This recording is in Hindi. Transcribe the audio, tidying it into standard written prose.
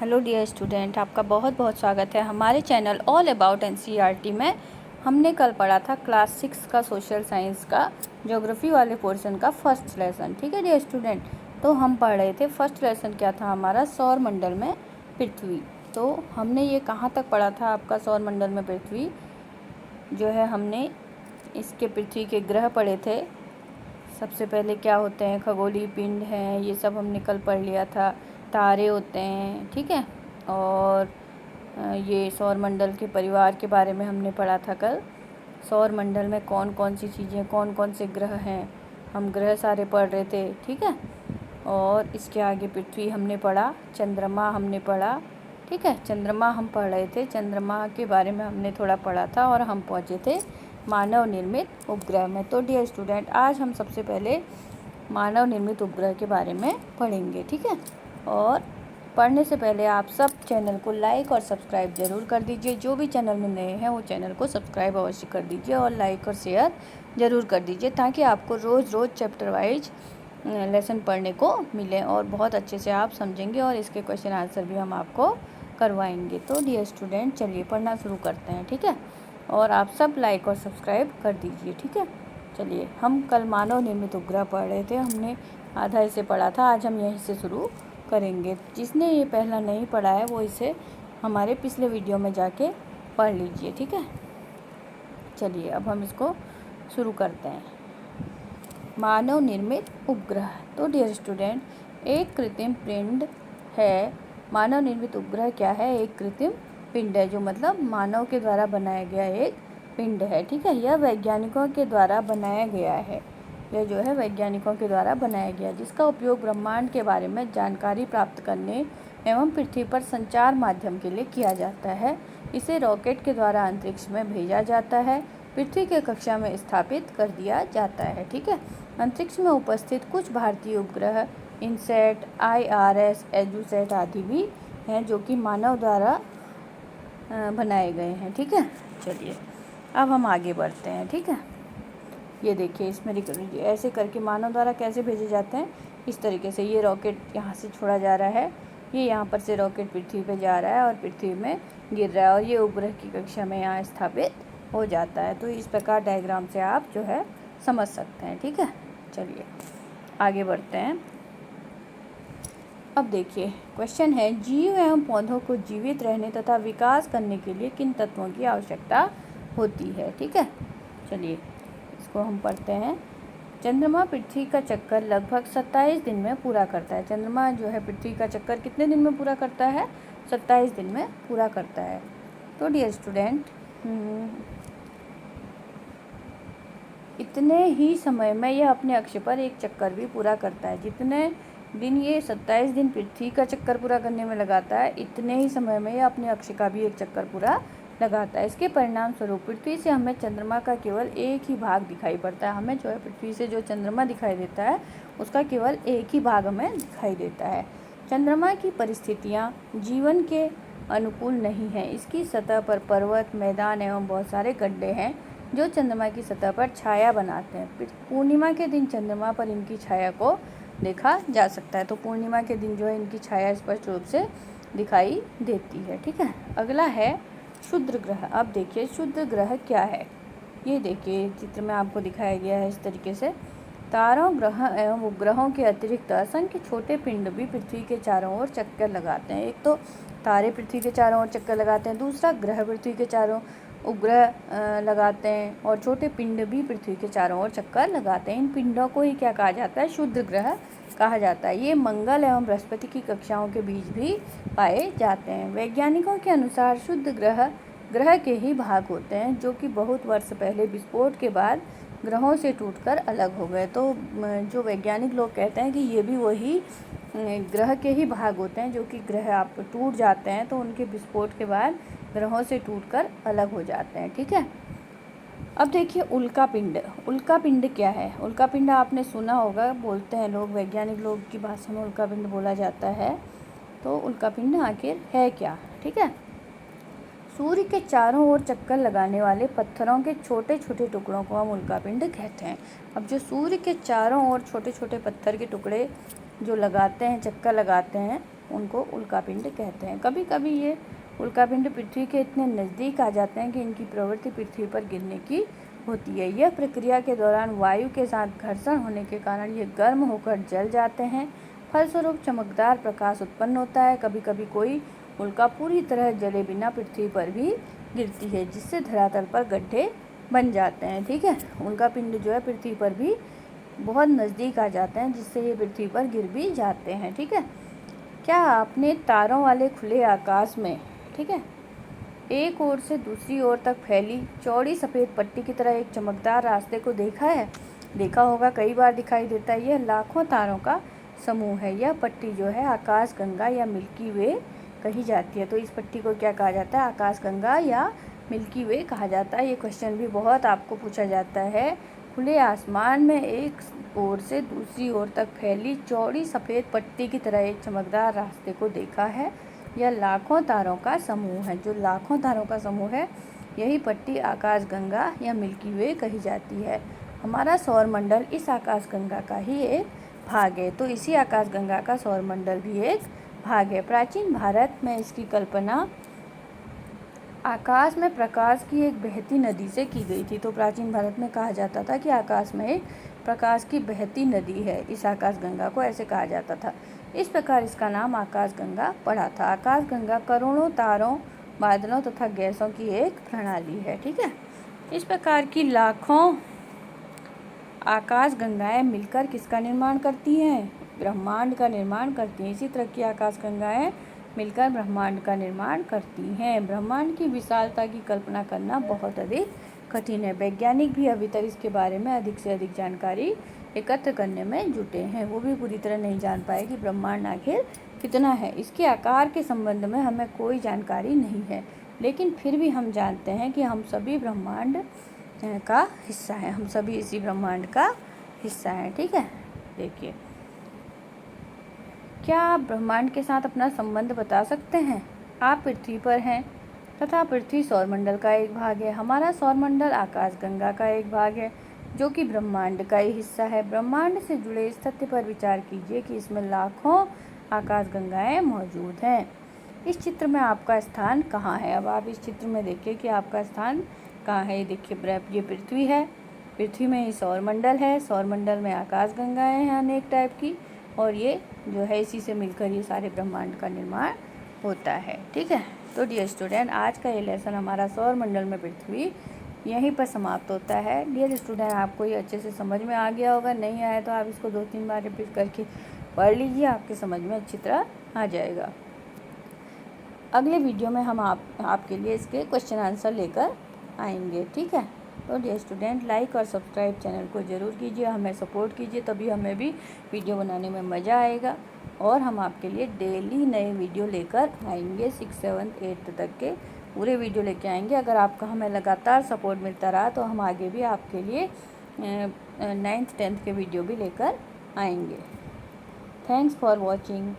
हेलो डियर स्टूडेंट, आपका बहुत बहुत स्वागत है हमारे चैनल ऑल अबाउट एनसीईआरटी में। हमने कल पढ़ा था क्लास 6 का सोशल साइंस का ज्योग्राफी वाले पोर्शन का फर्स्ट लेसन। ठीक है डियर स्टूडेंट, तो हम पढ़ रहे थे फर्स्ट लेसन क्या था हमारा, सौर मंडल में पृथ्वी। तो हमने ये कहाँ तक पढ़ा था आपका सौर मंडल में पृथ्वी जो है, हमने इसके पृथ्वी के ग्रह पढ़े थे। सबसे पहले क्या होते हैं, खगोलीय पिंड हैं, ये सब हमने कल पढ़ लिया था। तारे होते हैं, ठीक है। और ये सौर मंडल के परिवार के बारे में हमने पढ़ा था कल। सौर मंडल में कौन कौन सी चीज़ें, कौन कौन से ग्रह हैं, हम ग्रह सारे पढ़ रहे थे, ठीक है। और इसके आगे पृथ्वी हमने पढ़ा, चंद्रमा हमने पढ़ा, ठीक है। चंद्रमा हम पढ़ रहे थे, चंद्रमा के बारे में हमने थोड़ा पढ़ा था और हम पहुँचे थे मानव निर्मित उपग्रह में। तो डियर स्टूडेंट, आज हम सबसे पहले मानव निर्मित उपग्रह के बारे में पढ़ेंगे, ठीक है। और पढ़ने से पहले आप सब चैनल को लाइक और सब्सक्राइब ज़रूर कर दीजिए। जो भी चैनल में नए हैं वो चैनल को सब्सक्राइब अवश्य कर दीजिए और लाइक और शेयर ज़रूर कर दीजिए, ताकि आपको रोज़ रोज़ चैप्टर वाइज लेसन पढ़ने को मिले और बहुत अच्छे से आप समझेंगे और इसके क्वेश्चन आंसर भी हम आपको करवाएंगे। तो डियर स्टूडेंट, चलिए पढ़ना शुरू करते हैं, ठीक है। और आप सब लाइक और सब्सक्राइब कर दीजिए, ठीक है। चलिए, हम कल मानव निर्मित उपग्रह पढ़ रहे थे, हमने आधा इसे पढ़ा था। आज हम यहीं से शुरू करेंगे। जिसने ये पहला नहीं पढ़ा है वो इसे हमारे पिछले वीडियो में जाके पढ़ लीजिए, ठीक है। चलिए, अब हम इसको शुरू करते हैं। मानव निर्मित उपग्रह। तो डियर स्टूडेंट, एक कृत्रिम पिंड है। मानव निर्मित उपग्रह क्या है? एक कृत्रिम पिंड है, जो मतलब मानव के द्वारा बनाया गया एक पिंड है, ठीक है। यह वैज्ञानिकों के द्वारा बनाया गया है, यह जो है वैज्ञानिकों के द्वारा बनाया गया, जिसका उपयोग ब्रह्मांड के बारे में जानकारी प्राप्त करने एवं पृथ्वी पर संचार माध्यम के लिए किया जाता है। इसे रॉकेट के द्वारा अंतरिक्ष में भेजा जाता है, पृथ्वी के कक्षा में स्थापित कर दिया जाता है, ठीक है। अंतरिक्ष में उपस्थित कुछ भारतीय उपग्रह इनसैट, IRS, एजुसैट आदि भी हैं, जो कि मानव द्वारा बनाए गए हैं, ठीक है। चलिए, अब हम आगे बढ़ते हैं, ठीक है। ये देखिए, इसमें ऐसे करके मानव द्वारा कैसे भेजे जाते हैं, इस तरीके से। ये रॉकेट यहाँ से छोड़ा जा रहा है, ये यहाँ पर से रॉकेट पृथ्वी पे जा रहा है और पृथ्वी में गिर रहा है और ये उपग्रह की कक्षा में यहाँ स्थापित हो जाता है। तो इस प्रकार डायग्राम से आप जो है समझ सकते हैं, ठीक है। चलिए आगे बढ़ते हैं। अब देखिए, क्वेश्चन है, जीव एवं पौधों को जीवित रहने तथा विकास करने के लिए किन तत्वों की आवश्यकता होती है, ठीक है। चलिए इसको हम पढ़ते हैं। चंद्रमा पृथ्वी का चक्कर लगभग 27 दिन में पूरा करता है। चंद्रमा जो है पृथ्वी का चक्कर कितने दिन में पूरा करता है? 27 दिन में पूरा करता है। तो डियर स्टूडेंट, इतने ही समय में यह अपने अक्ष पर एक चक्कर भी पूरा करता है। जितने दिन ये 27 दिन पृथ्वी का चक्कर पूरा करने में लगाता है, इतने ही समय में यह अपने अक्ष का भी एक चक्कर पूरा लगाता है। इसके परिणाम स्वरूप पृथ्वी से हमें चंद्रमा का केवल एक ही भाग दिखाई पड़ता है। हमें जो है पृथ्वी से जो चंद्रमा दिखाई देता है, उसका केवल एक ही भाग हमें दिखाई देता है। चंद्रमा की परिस्थितियाँ जीवन के अनुकूल नहीं हैं। इसकी सतह पर पर्वत, मैदान एवं बहुत सारे गड्ढे हैं, जो चंद्रमा की सतह पर छाया बनाते हैं। पूर्णिमा के दिन चंद्रमा पर इनकी छाया को देखा जा सकता है। तो पूर्णिमा के दिन जो है इनकी छाया स्पष्ट रूप से दिखाई देती है, ठीक है। अगला है क्षुद्र ग्रह। अब देखिए, क्षुद्र ग्रह क्या है, ये देखिए चित्र में आपको दिखाया गया है इस तरीके से। तारों, ग्रह एवं उपग्रहों के अतिरिक्त असंख्य छोटे पिंड भी पृथ्वी के चारों ओर चक्कर लगाते हैं। एक तो तारे पृथ्वी के चारों ओर चक्कर लगाते हैं, दूसरा ग्रह पृथ्वी के चारों उपग्रह लगाते हैं, और छोटे पिंड भी पृथ्वी के चारों ओर चक्कर लगाते हैं। इन पिंडों को ही क्या कहा जाता है? क्षुद्र ग्रह कहा जाता है। ये मंगल एवं बृहस्पति की कक्षाओं के बीच भी पाए जाते हैं। वैज्ञानिकों के अनुसार क्षुद्र ग्रह ग्रह के ही भाग होते हैं, जो कि बहुत वर्ष पहले विस्फोट के बाद ग्रहों से टूटकर अलग हो गए। तो जो वैज्ञानिक लोग कहते हैं कि ये भी वही ग्रह के ही भाग होते हैं, जो कि ग्रह आप टूट जाते हैं तो उनके विस्फोट के बाद ग्रहों से टूटकर अलग हो जाते हैं, ठीक है। अब देखिए, उल्का पिंड। उल्का पिंड क्या है? उल्का पिंड आपने सुना होगा, बोलते हैं लोग, वैज्ञानिक लोग की भाषा में उल्का पिंड बोला जाता है। तो उल्का पिंड आखिर है क्या, ठीक है। सूर्य के चारों ओर चक्कर लगाने वाले पत्थरों के छोटे छोटे टुकड़ों को हम उल्का पिंड कहते हैं। अब जो सूर्य के चारों ओर छोटे छोटे पत्थर के टुकड़े जो लगाते हैं, चक्कर लगाते हैं, उनको उल्कापिंड कहते हैं। कभी कभी ये उल्कापिंड पृथ्वी के इतने नज़दीक आ जाते हैं कि इनकी प्रवृत्ति पृथ्वी पर गिरने की होती है। यह प्रक्रिया के दौरान वायु के साथ घर्षण होने के कारण ये गर्म होकर जल जाते हैं, फलस्वरूप चमकदार प्रकाश उत्पन्न होता है। कभी कभी कोई उल्का पूरी तरह जले बिना पृथ्वी पर भी गिरती है, जिससे धरातल पर गड्ढे बन जाते हैं। ठीक है, उल्कापिंड जो है पृथ्वी पर भी बहुत नज़दीक आ जाते हैं, जिससे ये पृथ्वी पर गिर भी जाते हैं। ठीक है, क्या आपने तारों वाले खुले आकाश में, ठीक है, एक ओर से दूसरी ओर तक फैली चौड़ी सफ़ेद पट्टी की तरह एक चमकदार रास्ते को देखा है? देखा होगा, कई बार दिखाई देता है। यह लाखों तारों का समूह है। यह पट्टी जो है आकाश गंगा या मिल्की वे कही जाती है। तो इस पट्टी को क्या कहा जाता है? आकाश गंगा या मिल्की वे कहा जाता है। ये क्वेश्चन भी बहुत आपको पूछा जाता है। खुले आसमान में एक ओर से दूसरी ओर तक फैली चौड़ी सफ़ेद पट्टी की तरह एक चमकदार रास्ते को देखा है। यह लाखों तारों का समूह है। जो लाखों तारों का समूह है, यही पट्टी आकाश गंगा या मिल्की वे कही जाती है। हमारा सौर मंडल इस आकाश गंगा का ही एक भाग है। तो इसी आकाश गंगा का सौर मंडल भी एक भाग है। प्राचीन भारत में इसकी कल्पना आकाश में प्रकाश की एक बहती नदी से की गई थी। तो प्राचीन भारत में कहा जाता था कि आकाश में एक प्रकाश की बहती नदी है। इस आकाश गंगा को ऐसे कहा जाता था। इस प्रकार इसका नाम आकाश गंगा पड़ा था। आकाश गंगा करोड़ों तारों, बादलों तथा गैसों की एक प्रणाली है। ठीक है, इस प्रकार की लाखों आकाश गंगाएं मिलकर किसका निर्माण करती हैं? ब्रह्मांड का निर्माण करती हैं। इसी तरह की आकाश गंगाएं मिलकर ब्रह्मांड का निर्माण करती हैं। ब्रह्मांड की विशालता की कल्पना करना बहुत अधिक कठिन है। वैज्ञानिक भी अभी तक इसके बारे में अधिक से अधिक जानकारी एकत्र करने में जुटे हैं। वो भी पूरी तरह नहीं जान पाए कि ब्रह्मांड आखिर कितना है। इसके आकार के संबंध में हमें कोई जानकारी नहीं है, लेकिन फिर भी हम जानते हैं कि हम सभी ब्रह्मांड का हिस्सा हैं। हम सभी इसी ब्रह्मांड का हिस्सा हैं। ठीक है, देखिए, क्या आप ब्रह्मांड के साथ अपना संबंध बता सकते हैं? आप पृथ्वी पर हैं तथा पृथ्वी सौरमंडल का एक भाग है। हमारा सौरमंडल आकाशगंगा का एक भाग है, जो कि ब्रह्मांड का ही हिस्सा है। ब्रह्मांड से जुड़े इस तथ्य पर विचार कीजिए कि इसमें लाखों आकाशगंगाएं मौजूद हैं। इस चित्र में आपका स्थान कहाँ है? अब आप इस चित्र में देखिए कि आपका स्थान कहाँ है। ये देखिए, ये पृथ्वी है, पृथ्वी में ही सौरमंडल है, सौरमंडल में आकाशगंगाएं हैं अनेक टाइप की, और ये जो है इसी से मिलकर ये सारे ब्रह्मांड का निर्माण होता है। ठीक है, तो डियर स्टूडेंट, आज का ये लेसन हमारा सौरमंडल में पृथ्वी यहीं पर समाप्त होता है। डियर स्टूडेंट, आपको ये अच्छे से समझ में आ गया होगा। नहीं आया तो आप इसको 2-3 बार रिपीट करके पढ़ लीजिए, आपके समझ में अच्छी तरह आ जाएगा। अगले वीडियो में हम आपके लिए इसके क्वेश्चन आंसर लेकर आएंगे। ठीक है, तो डियर स्टूडेंट, लाइक और सब्सक्राइब चैनल को ज़रूर कीजिए, हमें सपोर्ट कीजिए, तभी हमें भी वीडियो बनाने में मज़ा आएगा। और हम आपके लिए डेली नए वीडियो लेकर आएंगे। 6, 7, 8 तक के पूरे वीडियो लेके आएंगे। अगर आपका हमें लगातार सपोर्ट मिलता रहा तो हम आगे भी आपके लिए 9th 10th के वीडियो भी लेकर आएंगे। Thanks for watching.